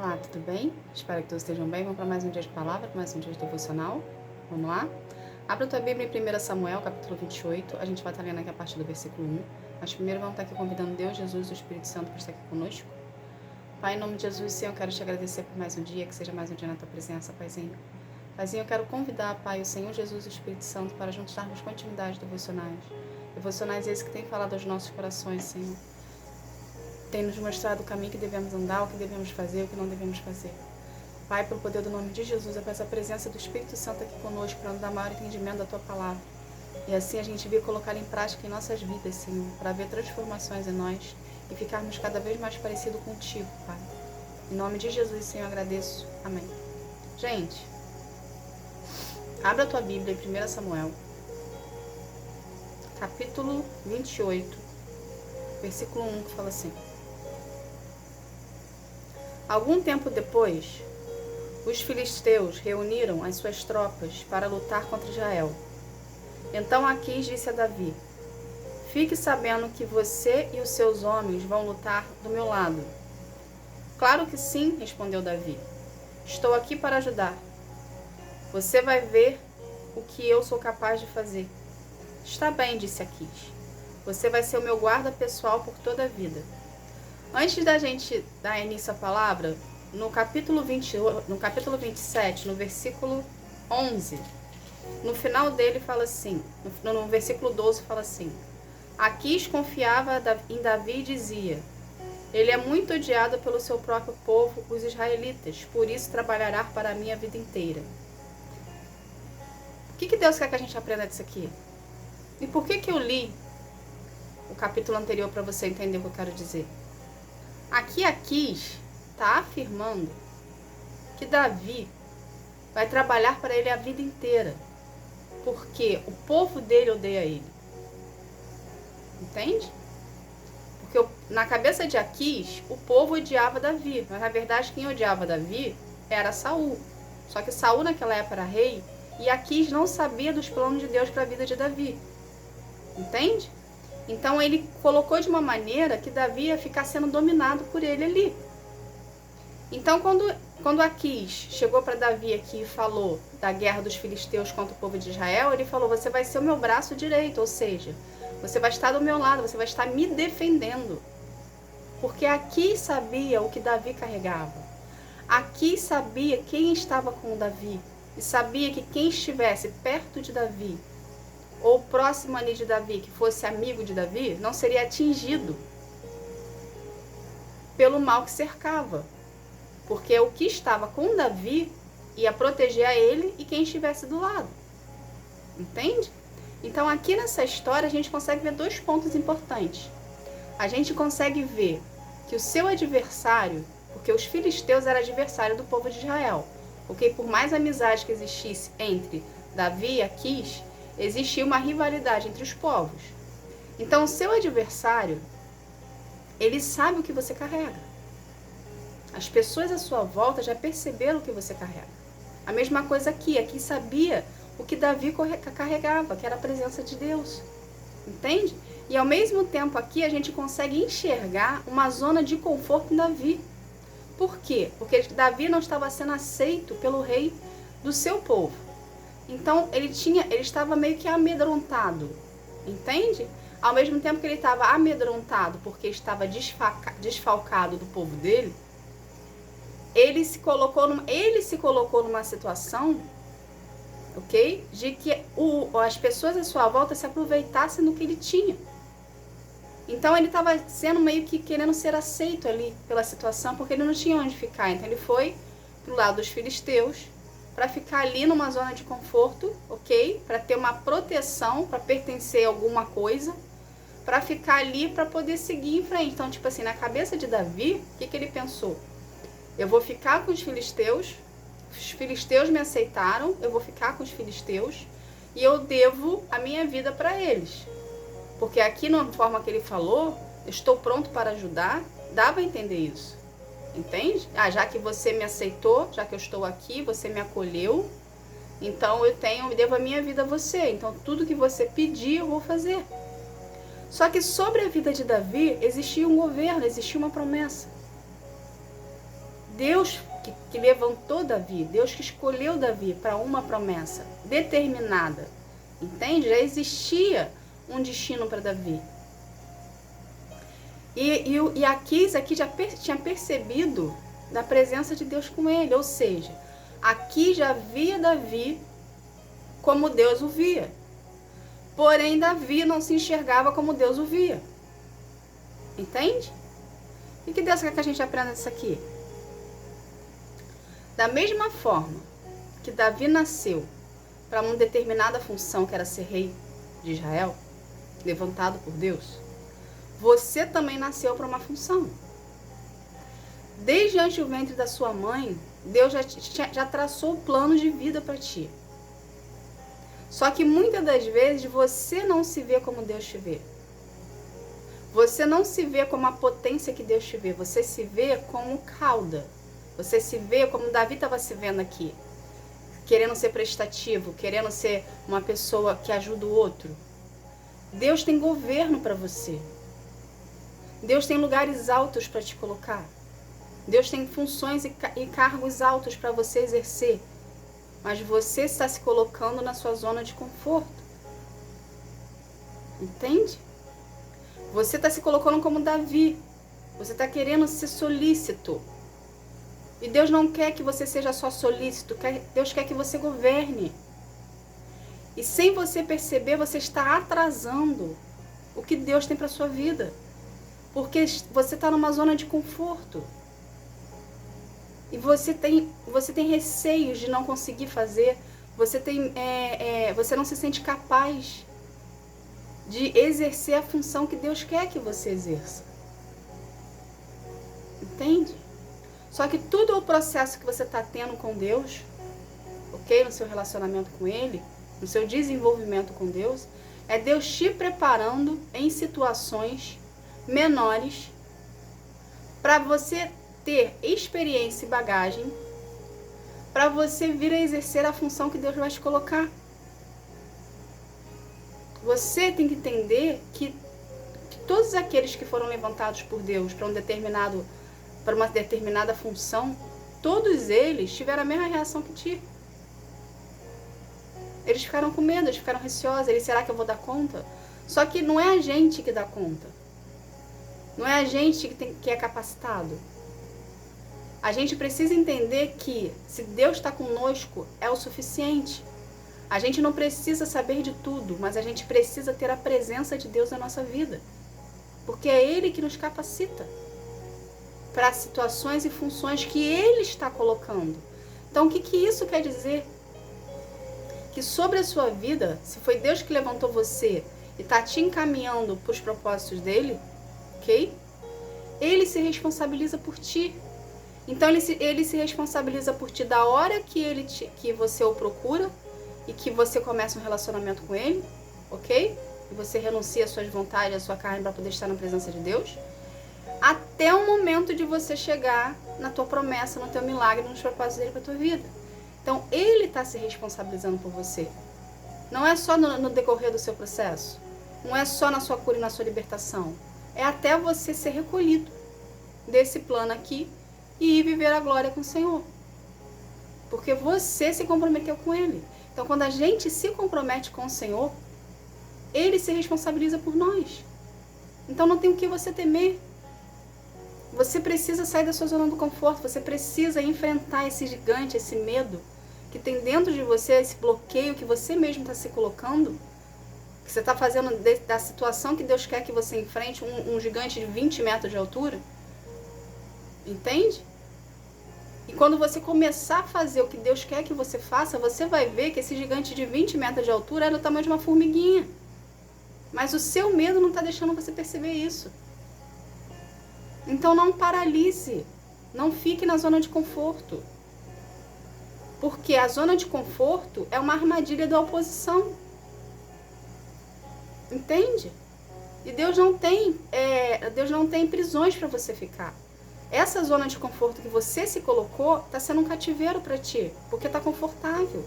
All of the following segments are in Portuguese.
Olá, tudo bem? Espero que todos estejam bem. Vamos para mais um dia de palavra, para mais um dia de devocional. Vamos lá? Abra a tua Bíblia em 1 Samuel, capítulo 28. A gente vai estar lendo aqui a partir do versículo 1. Mas primeiro vamos estar aqui convidando Deus, Jesus e o Espírito Santo para estar aqui conosco. Pai, em nome de Jesus, Senhor, eu quero te agradecer por mais um dia, que seja mais um dia na tua presença, Paizinho. Paizinho, eu quero convidar, Pai, o Senhor Jesus e o Espírito Santo para juntos darmos continuidade devocionais. Devocionais esses que têm falado aos nossos corações, Senhor. Tem nos mostrado o caminho que devemos andar, o que devemos fazer, o que não devemos fazer. Pai, pelo poder do nome de Jesus, eu peço a presença do Espírito Santo aqui conosco para nos dar maior entendimento da Tua Palavra. E assim a gente vir colocar em prática em nossas vidas, Senhor, para ver transformações em nós e ficarmos cada vez mais parecidos contigo, Pai. Em nome de Jesus, Senhor, eu agradeço. Amém. Gente, abra a tua Bíblia em 1 Samuel, capítulo 28, versículo 1, que fala assim: Algum tempo depois, os filisteus reuniram as suas tropas para lutar contra Israel. Então Aquis disse a Davi: Fique sabendo que você e os seus homens vão lutar do meu lado. Claro que sim, respondeu Davi. Estou aqui para ajudar. Você vai ver o que eu sou capaz de fazer. Está bem, disse Aquis. Você vai ser o meu guarda pessoal por toda a vida. Antes da gente dar início à palavra, no capítulo 27, no versículo 11, no final dele fala assim, no versículo 12 fala assim: Aquis confiava em Davi e dizia: Ele é muito odiado pelo seu próprio povo, os israelitas, por isso trabalhará para mim a vida inteira. O que Deus quer que a gente aprenda disso aqui? E por que eu li o capítulo anterior para você entender o que eu quero dizer? Aqui Aquis está afirmando que Davi vai trabalhar para ele a vida inteira, porque o povo dele odeia ele. Entende? Porque na cabeça de Aquis, o povo odiava Davi, mas na verdade quem odiava Davi era Saul. Só que Saul naquela época era rei e Aquis não sabia dos planos de Deus para a vida de Davi. Entende? Então ele colocou de uma maneira que Davi ia ficar sendo dominado por ele ali. Então quando Aquis chegou para Davi aqui e falou da guerra dos filisteus contra o povo de Israel, ele falou: você vai ser o meu braço direito, ou seja, você vai estar do meu lado, você vai estar me defendendo. Porque Aquis sabia o que Davi carregava. Aquis sabia quem estava com Davi e sabia que quem estivesse perto de Davi ou próximo ali de Davi, que fosse amigo de Davi, não seria atingido pelo mal que cercava. Porque o que estava com Davi ia proteger a ele e quem estivesse do lado. Entende? Então aqui nessa história a gente consegue ver dois pontos importantes. A gente consegue ver que o seu adversário, porque os filisteus eram adversários do povo de Israel, porque por mais amizade que existisse entre Davi e Aquis, existia uma rivalidade entre os povos. Então, o seu adversário, ele sabe o que você carrega. As pessoas à sua volta já perceberam o que você carrega. A mesma coisa aqui sabia o que Davi carregava, que era a presença de Deus. Entende? E ao mesmo tempo aqui a gente consegue enxergar uma zona de conforto em Davi. Por quê? Porque Davi não estava sendo aceito pelo rei do seu povo. Então ele estava meio que amedrontado, entende? Ao mesmo tempo que ele estava amedrontado porque estava desfalcado do povo dele, ele se colocou numa situação, ok? De que as pessoas à sua volta se aproveitassem do que ele tinha. Então ele estava sendo meio que querendo ser aceito ali pela situação, porque ele não tinha onde ficar. Então ele foi pro lado dos filisteus, para ficar ali numa zona de conforto, ok? Para ter uma proteção, para pertencer a alguma coisa, para ficar ali, para poder seguir em frente. Então, tipo assim, na cabeça de Davi, o que ele pensou? Eu vou ficar com os filisteus me aceitaram, eu vou ficar com os filisteus e eu devo a minha vida para eles. Porque aqui, na forma que ele falou, estou pronto para ajudar, dava a entender isso. Entende? Já que você me aceitou, já que eu estou aqui, você me acolheu, então eu devo a minha vida a você. Então tudo que você pedir, eu vou fazer. Só que sobre a vida de Davi existia um governo, existia uma promessa. Deus que levantou Davi, Deus que escolheu Davi para uma promessa determinada, entende? Já existia um destino para Davi. E Aquis aqui já tinha percebido da presença de Deus com ele, ou seja, aqui já via Davi como Deus o via. Porém, Davi não se enxergava como Deus o via. Entende? E que Deus quer que a gente aprenda isso aqui? Da mesma forma que Davi nasceu para uma determinada função, que era ser rei de Israel, levantado por Deus, você também nasceu para uma função. Desde antes do ventre da sua mãe, Deus já traçou o plano de vida para ti. Só que muitas das vezes você não se vê como Deus te vê. Você não se vê como a potência que Deus te vê. Você se vê como cauda. Você se vê como Davi estava se vendo aqui. Querendo ser prestativo, querendo ser uma pessoa que ajuda o outro. Deus tem governo para você. Deus tem lugares altos para te colocar. Deus tem funções e cargos altos para você exercer. Mas você está se colocando na sua zona de conforto. Entende? Você está se colocando como Davi. Você está querendo ser solícito. E Deus não quer que você seja só solícito. Deus quer que você governe. E sem você perceber, você está atrasando o que Deus tem para a sua vida. Porque você está numa zona de conforto. E você tem receios de não conseguir fazer. Você não se sente capaz de exercer a função que Deus quer que você exerça. Entende? Só que tudo o processo que você está tendo com Deus, ok? No seu relacionamento com Ele, no seu desenvolvimento com Deus, é Deus te preparando em situações menores para você ter experiência e bagagem para você vir a exercer a função que Deus vai te colocar. Você tem que entender que todos aqueles que foram levantados por Deus para uma determinada função, todos eles tiveram a mesma reação que ti. Eles ficaram com medo, eles ficaram receosos. Será que eu vou dar conta? Só que não é a gente que dá conta. Não é a gente que é capacitado. A gente precisa entender que se Deus está conosco, é o suficiente. A gente não precisa saber de tudo, mas a gente precisa ter a presença de Deus na nossa vida. Porque é Ele que nos capacita para situações e funções que Ele está colocando. Então, o que isso quer dizer? Que sobre a sua vida, se foi Deus que levantou você e está te encaminhando para os propósitos dEle, ok? Ele se responsabiliza por ti. Então, ele se responsabiliza por ti da hora que você o procura e que você começa um relacionamento com Ele, ok? E você renuncia às suas vontades, à sua carne para poder estar na presença de Deus, até o momento de você chegar na tua promessa, no teu milagre, nos propósitos dele para a tua vida. Então, Ele está se responsabilizando por você. Não é só no decorrer do seu processo. Não é só na sua cura e na sua libertação. É até você ser recolhido desse plano aqui e ir viver a glória com o Senhor. Porque você se comprometeu com Ele. Então, quando a gente se compromete com o Senhor, Ele se responsabiliza por nós. Então, não tem o que você temer. Você precisa sair da sua zona do conforto. Você precisa enfrentar esse gigante, esse medo que tem dentro de você, esse bloqueio que você mesmo está se colocando, que você está fazendo da situação que Deus quer que você enfrente, um gigante de 20 metros de altura. Entende? E quando você começar a fazer o que Deus quer que você faça, você vai ver que esse gigante de 20 metros de altura é do tamanho de uma formiguinha. Mas o seu medo não está deixando você perceber isso. Então não paralise. Não fique na zona de conforto. Porque a zona de conforto é uma armadilha da oposição. Entende? E Deus não tem prisões para você ficar. Essa zona de conforto que você se colocou está sendo um cativeiro para ti, porque está confortável.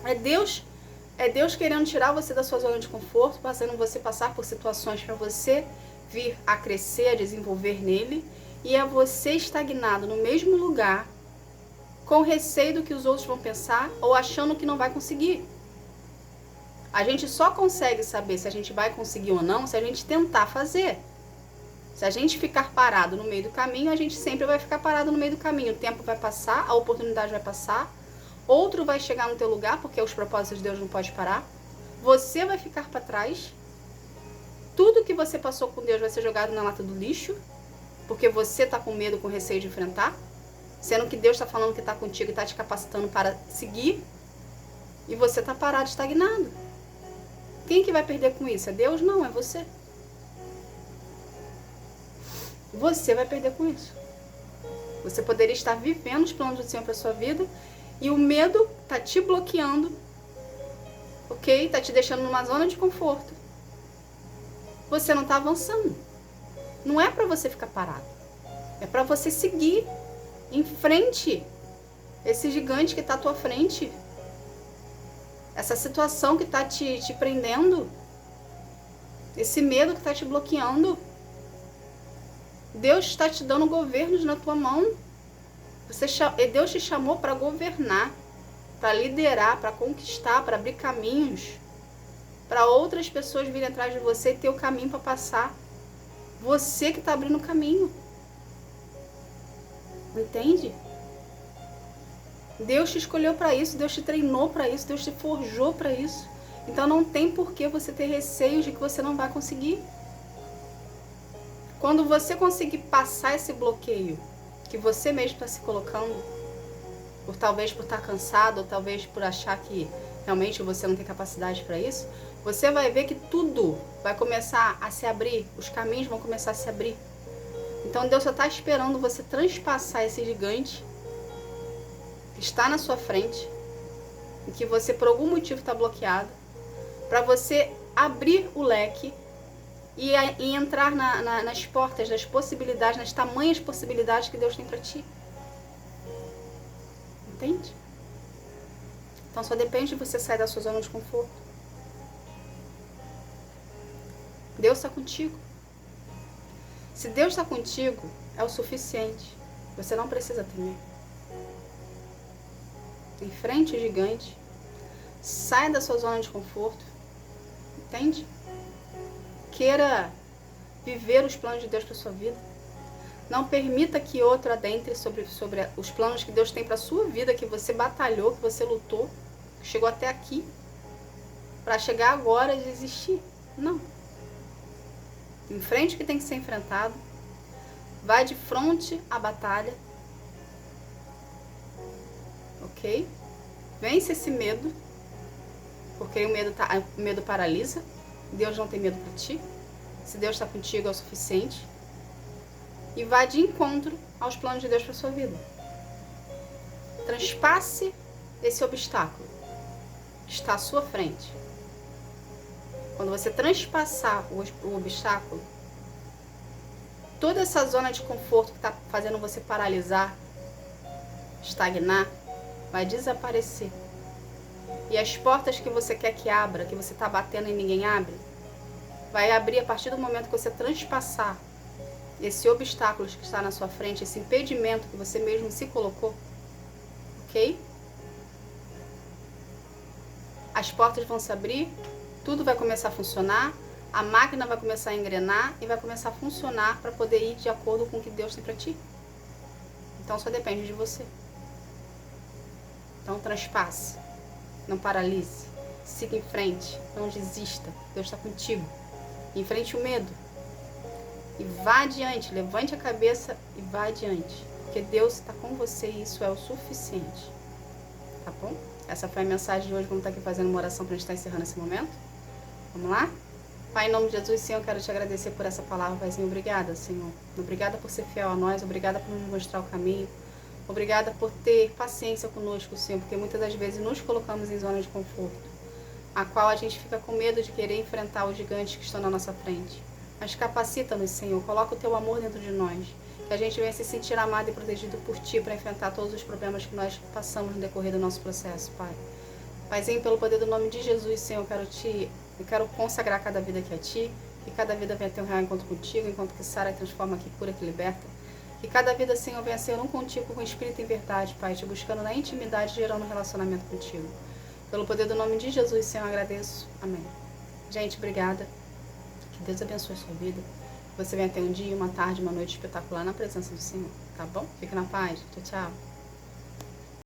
É Deus querendo tirar você da sua zona de conforto, fazendo você passar por situações para você vir a crescer, a desenvolver nele e é você estagnado no mesmo lugar, com receio do que os outros vão pensar ou achando que não vai conseguir. A gente só consegue saber se a gente vai conseguir ou não se a gente tentar fazer. Se a gente ficar parado no meio do caminho, a gente sempre vai ficar parado no meio do caminho. O tempo vai passar, a oportunidade vai passar, outro vai chegar no teu lugar, porque os propósitos de Deus não podem parar. Você vai ficar para trás. Tudo que você passou com Deus vai ser jogado na lata do lixo, porque você está com medo, com receio de enfrentar, sendo que Deus está falando que está contigo e está te capacitando para seguir, e você está parado, estagnado. Quem que vai perder com isso? É Deus? Não, é você. Você vai perder com isso. Você poderia estar vivendo os planos do Senhor para sua vida e o medo está te bloqueando, ok? Está te deixando numa zona de conforto. Você não está avançando. Não é para você ficar parado. É para você seguir em frente esse gigante que está à tua frente. Essa situação que está te prendendo. Esse medo que está te bloqueando. Deus está te dando governos na tua mão. Deus te chamou para governar, para liderar, para conquistar, para abrir caminhos, para outras pessoas virem atrás de você e ter o caminho para passar. Você que está abrindo o caminho. Entende? Deus te escolheu para isso, Deus te treinou para isso, Deus te forjou para isso. Então não tem por que você ter receio de que você não vai conseguir. Quando você conseguir passar esse bloqueio que você mesmo está se colocando, talvez por estar cansado, ou talvez por achar que realmente você não tem capacidade para isso, você vai ver que tudo vai começar a se abrir, os caminhos vão começar a se abrir. Então Deus só está esperando você transpassar esse gigante que está na sua frente, e que você por algum motivo está bloqueado, para você abrir o leque e entrar nas portas, das possibilidades, nas tamanhas possibilidades que Deus tem para ti. Entende? Então só depende de você sair da sua zona de conforto. Deus está contigo. Se Deus está contigo, é o suficiente. Você não precisa temer. Enfrente o gigante. Sai da sua zona de conforto. Entende? Queira viver os planos de Deus para sua vida. Não permita que outro adentre sobre os planos que Deus tem para sua vida, que você batalhou, que você lutou, que chegou até aqui, para chegar agora e desistir. Não. Enfrente o que tem que ser enfrentado. Vai de frente à batalha. Ok? Vence esse medo, porque o medo paralisa. Deus não tem medo para ti. Se Deus está contigo é o suficiente. E vá de encontro aos planos de Deus para sua vida. Transpasse esse obstáculo que está à sua frente. Quando você transpassar o obstáculo, toda essa zona de conforto que está fazendo você paralisar, estagnar, vai desaparecer. E as portas que você quer que abra, que você está batendo e ninguém abre, vai abrir a partir do momento que você transpassar esse obstáculo que está na sua frente, esse impedimento que você mesmo se colocou, ok? As portas vão se abrir, tudo vai começar a funcionar, a máquina vai começar a engrenar e vai começar a funcionar para poder ir de acordo com o que Deus tem para ti. Então só depende de você. Então transpasse, não paralise, siga em frente, não desista, Deus está contigo. Enfrente o medo e vá adiante, levante a cabeça e vá adiante, porque Deus está com você e isso é o suficiente, tá bom? Essa foi a mensagem de hoje. Vamos estar aqui fazendo uma oração para a gente estar encerrando esse momento. Vamos lá? Pai, em nome de Jesus, Senhor, eu quero te agradecer por essa palavra, Paizinho. Obrigada, Senhor. Obrigada por ser fiel a nós, obrigada por nos mostrar o caminho. Obrigada por ter paciência conosco, Senhor, porque muitas das vezes nos colocamos em zona de conforto, a qual a gente fica com medo de querer enfrentar os gigantes que estão na nossa frente. Mas capacita-nos, Senhor, coloca o teu amor dentro de nós, que a gente venha se sentir amado e protegido por Ti para enfrentar todos os problemas que nós passamos no decorrer do nosso processo, Pai. Paizinho, pelo poder do nome de Jesus, Senhor, eu quero consagrar cada vida aqui a Ti, que cada vida venha ter um real encontro contigo, enquanto que sara, transforma, que cura, que liberta. Que cada vida, Senhor, venha ser um contigo com espírito em verdade, Pai, te buscando na intimidade, gerando um relacionamento contigo. Pelo poder do nome de Jesus, Senhor, eu agradeço. Amém. Gente, obrigada. Que Deus abençoe a sua vida. Que você venha ter um dia, uma tarde, uma noite espetacular na presença do Senhor, tá bom? Fique na paz. Tchau, tchau.